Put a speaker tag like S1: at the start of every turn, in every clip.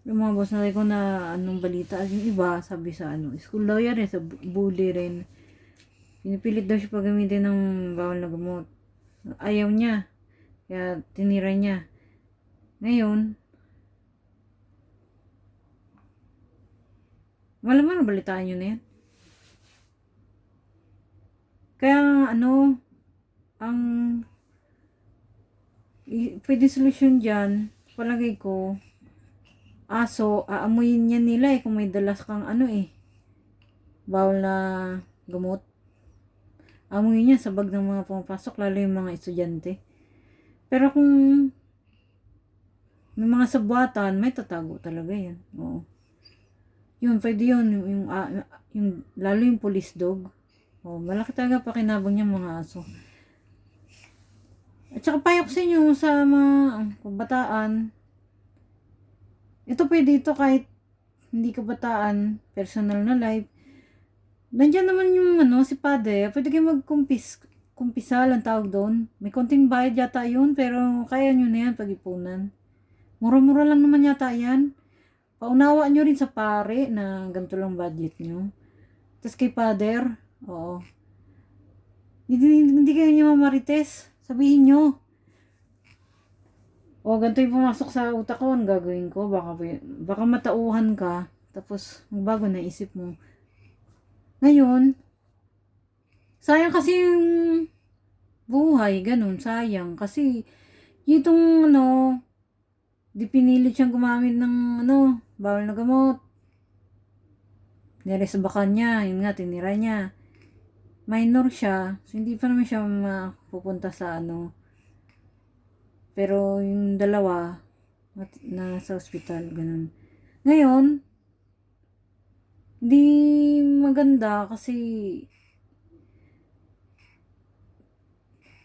S1: Lumabas na ko na anong balita. Yung iba, sabi sa school lawyer sa bully rin. Pinipilit daw siya paggamitin ng bawal na gamot. Ayaw niya. Kaya tinira niya. Ngayon, malaman na balitaan nyo na yan. Kaya ang pwede solusyon dyan, palagay ko, aso, aamuyin yan nila kung may dalas kang bawal na gamot. Amuyin niya sa bag ng mga pumapasok, lalo yung mga estudyante. Pero kung may mga sabwatan, may tatago talaga yan. Oo. Yun, pwede yun. Yung lalo yung police dog. Oh, malaki talaga pakinabang niya mga aso. At saka payok sa inyo sa mga kabataan. Ito pwede ito kahit hindi kabataan, personal na life. Nandiyan naman yung si Padre, pwede kayo kumpisal ang tawag doon. May konting bayad yata yun, pero kaya nyo na yan pag-ipunan. Mura-mura lang naman yata yan. Paunawa nyo rin sa pare na ganito lang budget nyo. Tapos kay Father, oo. Hindi kayo niya mamarites. Sabihin nyo. O, ganito yung pumasok sa utak ko. Ang gagawin ko. Baka matauhan ka. Tapos, magbago na isip mo. Ngayon, sayang kasi yung buhay. Ganun, sayang. Kasi, itong di pinilit siyang gumamit ng bawal na gamot. Niresbakan niya. Yun nga, tinira niya. Minor siya. So, hindi pa naman siya mapupunta sa Pero yung dalawa, nasa ospital, ganun. Ngayon, hindi maganda kasi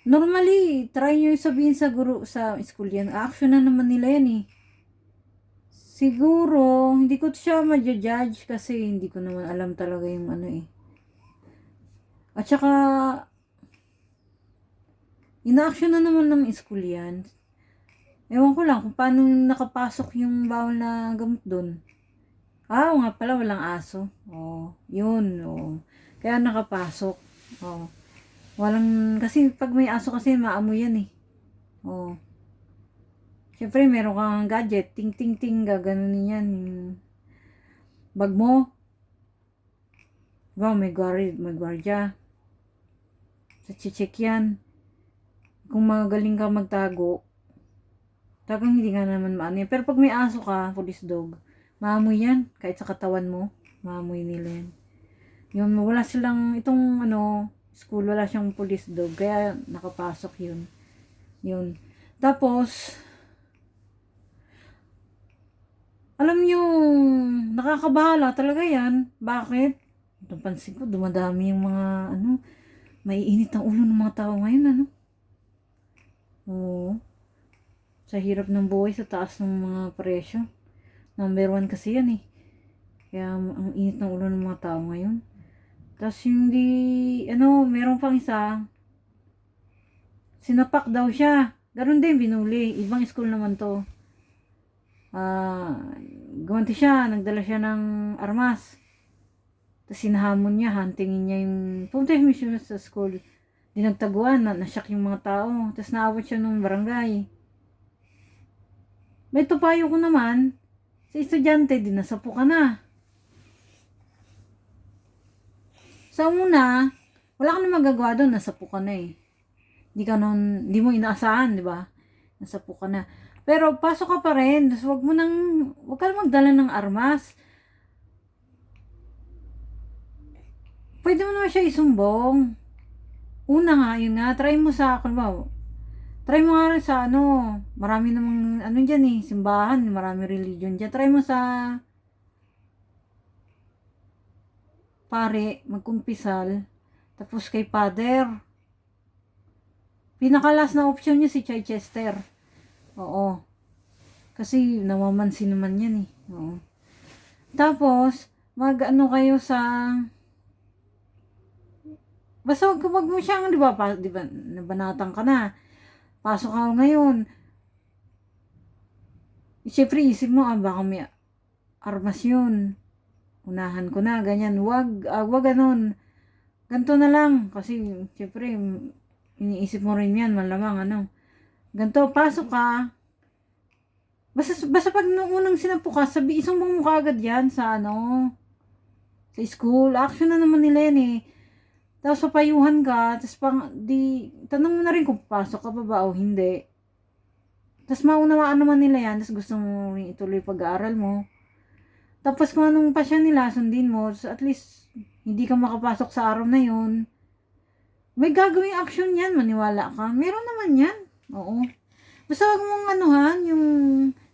S1: normally, try nyo sabihin sa guru sa school yan. Action na naman nila yan Siguro, hindi ko siya ma-judge kasi hindi ko naman alam talaga yung At saka, ina-action na naman ng school yan. Ewan ko lang kung paano nakapasok yung bawal na gamot doon. Oo nga pala, walang aso. Yun. Kaya nakapasok. Walang, kasi pag may aso kasi maamoy yan Siyempre, meron kang gadget. Ting, ting, ting, gaganunin yan. Bag mo. Diba, may gwardiya. Sa check yan. Kung magaling ka magtago, talagang hindi ka naman maano yan. Pero pag may aso ka, police dog, maamoy yan. Kahit sa katawan mo, maamoy nila yan. Yung wala silang, itong school, wala siyang police dog. Kaya nakapasok yun. Yun. Tapos, alam nyo, nakakabahala talaga yan. Bakit? Napansin ko, dumadami yung mga, may init ang ulo ng mga tao ngayon, Oo. Sa hirap ng buhay, sa taas ng mga presyo. Number 1 kasi yan Kaya ang init ng ulo ng mga tao ngayon. Tapos yung meron pang isa, sinapak daw siya. Ganon din, binuli. Ibang school naman to. Gumanti siya, nagdala siya ng armas. Tapos sinahamon niya, huntingin niya yung, pumunta yung mission sa school. Dinagtaguan, nasyak yung mga tao. Tapos naawat siya ng barangay. May tupayo ko naman, sa estudyante, dinasapo ka na. Sa una, wala ka na magagawa doon, nasapo ka na Hindi mo inaasahan, di ba? Nasapo ka na. Pero pasok ka pa rin, wag ka na magdala ng armas. Pwede mo naman siya isumbong. Una nga, yun nga, try mo sa nga rin sa marami namang dyan simbahan, marami religion dyan. Try mo sa pare, magkumpisal, tapos kay Father. Pinakalas na option niya si Chichester. Oo. Kasi namamansin naman yan Oo. Tapos, kayo sa basta wag mo siyang, di ba, nabanatan ka na. Pasok ka ngayon. Siyempre, isip mo, baka may armas yun. Unahan ko na, ganyan. Wag ganun. Ganto na lang. Kasi, syempre, iniisip mo rin yan, malamang, Ganto, pasok ka. Basta pag nung unang sinapo ka, isumbong mo kaagad yan sa school. Action na naman nila yan eh. Tapos papayuhan ka, tapos tanong mo na rin kung pasok ka pa ba o hindi. Tapos maunawaan naman nila yan, tapos gusto mo rin ituloy pag-aaral mo. Tapos kung anong pasya nila, sundin mo, so at least hindi ka makapasok sa araw na yun. May gagawing action yan, maniwala ka. Meron naman yan. Oo. Basta wag mong yung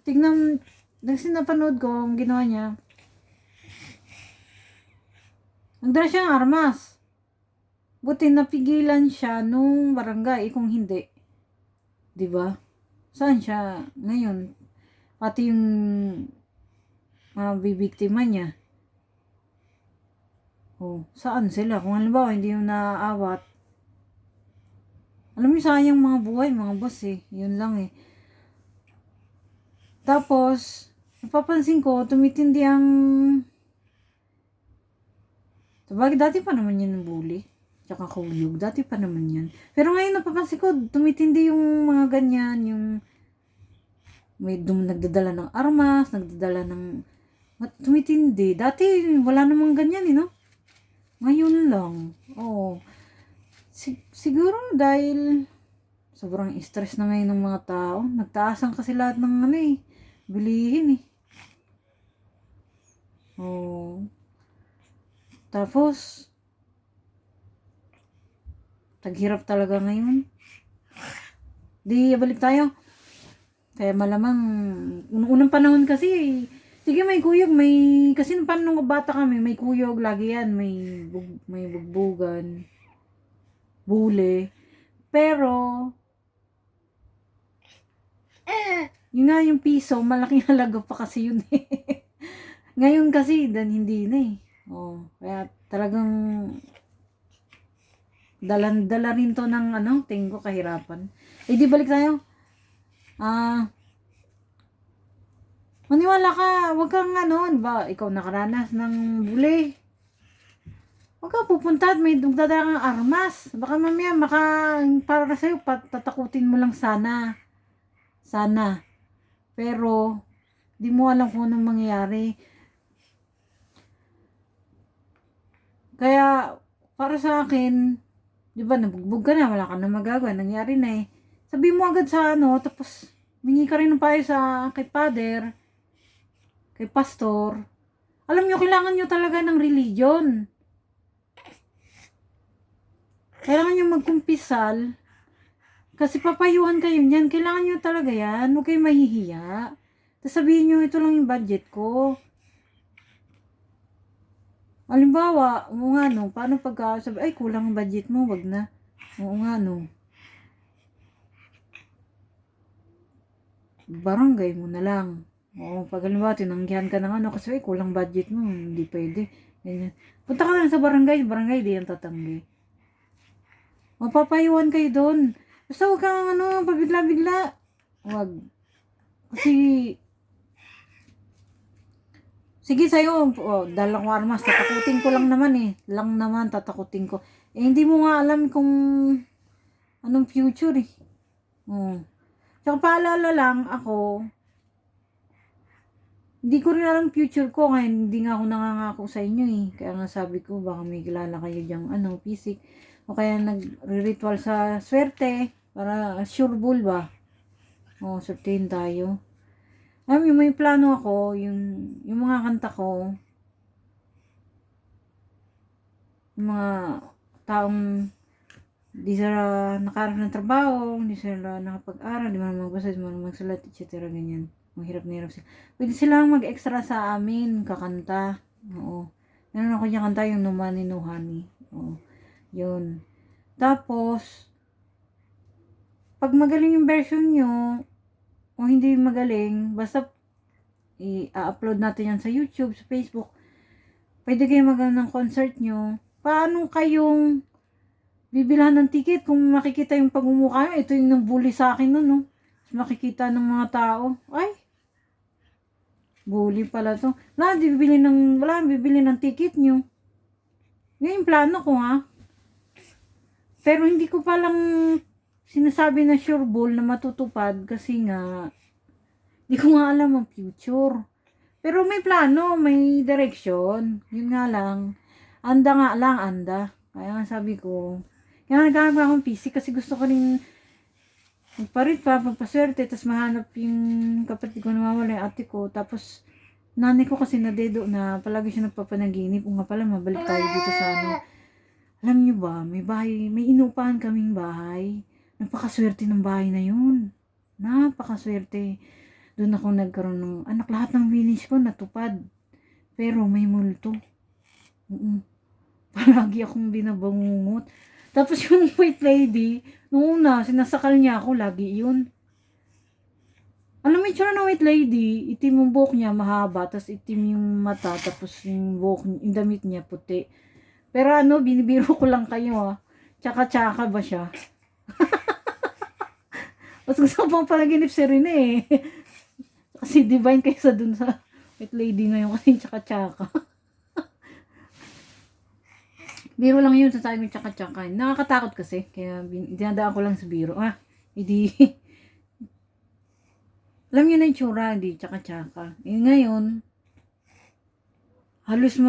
S1: tignan, napanood ko, ang ginawa niya. Nagdala siya ng armas. Buti napigilan siya nung barangay, kung hindi. 'Di ba? Saan siya ngayon? Pati yung mga bibiktima niya. Oh, saan sila? Kung halimbawa hindi yung naaawat. Alam niyo, sayang mga buhay, mga boss eh. Yun lang eh. Tapos, napapansin ko, tumitindi ang... Sabagay, dati pa naman yan ng bully. Tsaka kuyog. Dati pa naman yan. Pero ngayon, napapansin ko, tumitindi yung mga ganyan. Yung may nagdadala ng armas, nagdadala ng... Tumitindi. Dati, wala namang ganyan eh, no? Ngayon lang. Oo. Siguro dahil sobrang stress na ngayon ng mga tao. Nagtaasan kasi lahat ng bilihin eh. Oh. Tapos, taghirap talaga ngayon. Di, balik tayo. Kaya malamang, unang panahon kasi, sige may kuyog, kasi nung bata kami, may kuyog, lagi yan, may bugbugan, bule. Pero, yun nga yung piso, malaking halaga pa kasi yun eh. Ngayon kasi, hindi na eh. Oh, kaya talagang dala rin to ng tingin ko kahirapan. Eh di balik tayo. Maniwala ka, wag kang diba, ikaw nakaranas ng buli. Wag ka pupunta at may dugdada kang armas. Baka mamaya para sa'yo, tatakutin mo lang sana. Sana. Pero, di mo alam kung anong mangyayari. Kaya, para sa akin, di ba, nabugbog ka na, wala ka na magagawa, nangyari na eh. Sabi mo agad sa tapos, mingi ka rin ng payo kay father, kay pastor. Alam nyo, kailangan nyo talaga ng religion. Kailangan nyo magkumpisal, kasi papayuhan kayo niyan. Kailangan nyo talaga yan, huwag kayo mahihiya. Tapos sabihin nyo, ito lang yung budget ko. Halimbawa, paano sabi, ay, kulang ang budget mo, wag na. Oo nga, barangay mo na lang. Oo, pag halimbawa, tinanggihan ka ng kasi ay, kulang budget mo, hindi pwede. Ganyan. Punta ka lang sa barangay, di yan tatanggi. Mapapayuhan kayo doon. Basta huwag kang pabigla-bigla. Wag. Kasi, sige sa'yo, dalang armas, tatakutin ko lang naman eh. Tatakutin ko. Eh, hindi mo nga alam kung anong future eh. Tsaka paalala lang ako, hindi ko rin alam future ko, kaya hindi nga ako nangangako sa inyo eh. Kaya nga sabi ko, baka may kilala kayo dyang pisik. O kaya nagre-ritual sa swerte, para sure bull ba? Swertein tayo. May plano ako, yung mga kanta ko, yung mga taong di sila nakaharap ng trabaho, hindi sila nakapag-aral, di man magbasa, di man magsulat, etc. Ganyan. Mahirap na hirap sila. Pwede silang mag-extra sa amin, kakanta. Oo. Meron ako niya kanta, yung No Money, No Honey. Oo. Yun. Tapos, pag magaling yung version nyo, o hindi magaling, basta i-upload natin yan sa YouTube, sa Facebook. Pwede kayo ng concert nyo. Paano kayong bibilhan ng ticket kung makikita yung pagmumukha? Ito yung nang bully sa akin nun, no? Makikita ng mga tao. Ay! Bully pala to. Wala, bibili ng ticket nyo. Yan yung plano ko ha. Pero hindi ko palang sinasabi na sure ball na matutupad kasi nga, hindi ko nga alam ang future. Pero may plano, may direction. Yun nga lang. Anda. Kaya nga sabi ko, kaya naghahanap akong PC kasi gusto ko rin magparit pa, magpaswerte, tapos mahanap yung kapatid ko na mawala, yung ate ko. Tapos, nanay ko kasi nadedo na palagi siya nagpapanaginip. O nga pala, mabalik tayo dito sa ano. Alam niyo ba, may inupahan kaming bahay. Napakaswerte ng bahay na yun. Napakaswerte. Doon ako nagkaroon ng anak. Lahat ng finish ko natupad. Pero may multo. Palagi akong binabangungot. Tapos yung white lady, nung una, sinasakal niya ako, lagi yun. Alam mo yung tsura ng white lady, itim yung buhok niya, mahaba, tapos itim yung mata, tapos yung buhok, yung damit niya, puti. Pero ano, binibiro ko lang kayo Tsaka-tsaka ba siya? Mas gusto ko pang panaginip si Rene Kasi divine kaysa dun sa white lady ngayon kasi tsaka-tsaka. Biro lang yun sa sabi ng tsaka-tsaka. Nakakatakot kasi. Kaya dinadaan ko lang sa biro. Hindi. Alam niyo na yung tsura, hindi tsaka-tsaka. Ngayon, halos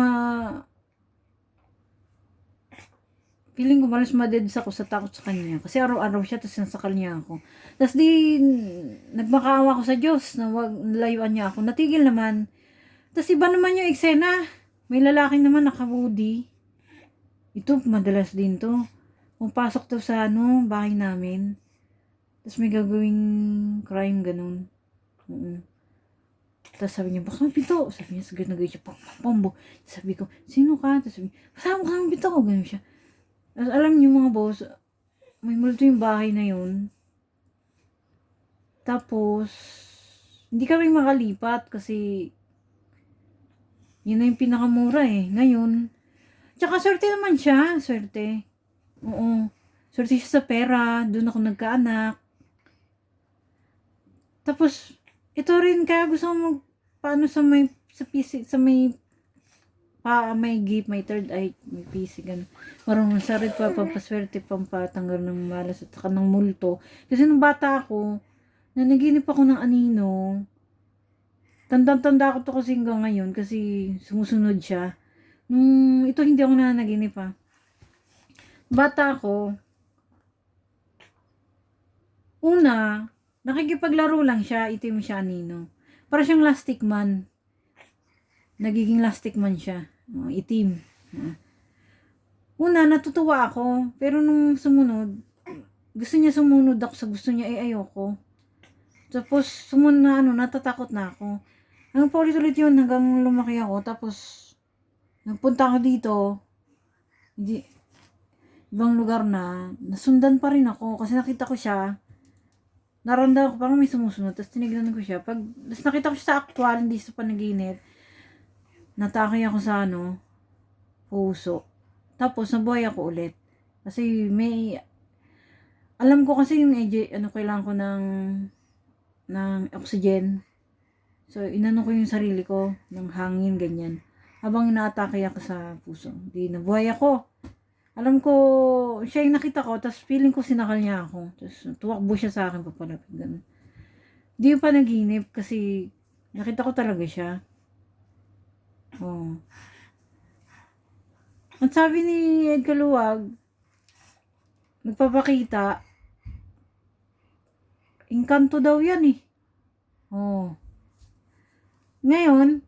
S1: feeling ko halos ma-deads ako sa takot sa kanya. Kasi araw-araw siya, tapos nasakal niya ako. Tapos nagmakaawa ako sa Diyos na wag layuan niya ako. Natigil naman. Tapos iba naman yung eksena. May lalaki naman naka-hoodie. Ito, madalas din to. Pumapasok to sa bahay namin. Tapos may gagawing crime, ganun. Tapos sabi niya, baka pito. Sabi niya, sagad na gaya siya, pambo. Sabi ko, sino ka? Tapos sabi niya, kasama ka ng pito. Ganun siya. Tapos alam niyo mga boss, may multo yung bahay na yun. Tapos, hindi kami makalipat kasi yun na yung pinakamura Ngayon, tsaka swerte naman siya. Swerte. Oo. Swerte siya sa pera. Doon ako nagkaanak. Tapos, ito rin kaya gusto ko paano sa PC, sa may gift, may third eye, may PC, ganun. Marunong sa rin pampaswerte, pampatanggal ng malas at saka ng multo. Kasi nung bata ako, nanaginip ako ng anino. Tanda ko to kasi hanggang ngayon kasi sumusunod siya. Ito hindi ako nanaginip Bata ako, una, nakikipaglaro lang siya, itim siya anino. Para siyang Lastic Man. Nagiging Lastic Man siya. Itim. Una, natutuwa ako. Pero nung sumunod, gusto niya sumunod ako sa gusto niya, ayoko. Tapos, sumunod na natatakot na ako. Ang paulit-ulit yun hanggang lumaki ako. Tapos, nagpunta ako dito. Ibang lugar nasundan pa rin ako. Kasi nakita ko siya. Naramdaman ko parang may sumusunod. Tapos tinignan ko siya. Tapos nakita ko siya sa actual, hindi sa panaginip. Natake ako sa puso. Tapos, nabuhay ako ulit. Kasi alam ko kasi yung kailangan ko ng oxygen. So, inano ko yung sarili ko ng hangin, ganyan. Habang inaatake ako sa puso. Di nabuhay ako. Alam ko, siya yung nakita ko, tapos feeling ko sinakal niya ako. Tapos tuwakbo siya sa akin, papalapit, ganun. Di yung panaginip kasi nakita ko talaga siya. At sabi ni Ed Kaluwag, nagpapakita, engkanto daw yan Ngayon,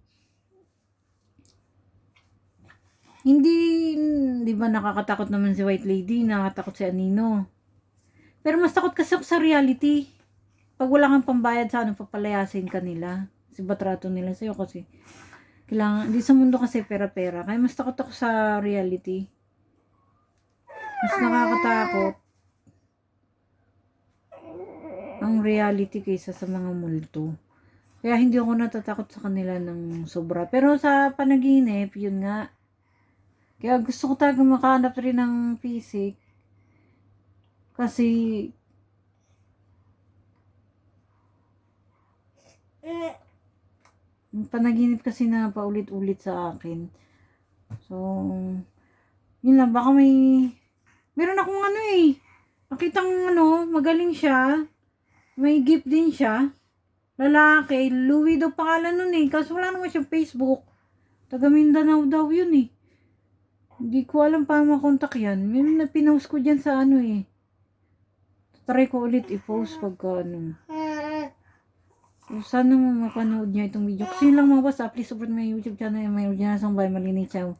S1: hindi, di ba nakakatakot naman si White Lady, nakakatakot si Anino. Pero mas takot kasi ako sa reality. Pag wala kang pambayad sa papalayasin ka nila. Kasi batrato nila sa'yo kasi kailangan, di sa mundo kasi pera-pera. Kaya mas takot ako sa reality. Mas nakakatakot ang reality kaysa sa mga multo. Kaya hindi ako natatakot sa kanila ng sobra. Pero sa panaginip, yun nga. Kaya gusto ko talaga makahanap rin ng physic. Kasi Panaginip kasi na paulit-ulit sa akin. So, yun lang, baka meron akong ano eh. Nakitang magaling siya. May gift din siya. Lalaki, Louie daw pangalan nun eh. Kaso wala naman siyang Facebook. Taga Mindanao daw yun eh. Hindi ko alam paano makontak yan. Yun na pinost ko dyan sa eh. Try ko ulit i-post pagka So, sana mapanood niya itong video. Kasi yun lang mga boss, please support my YouTube channel. May original song by Malini Chow.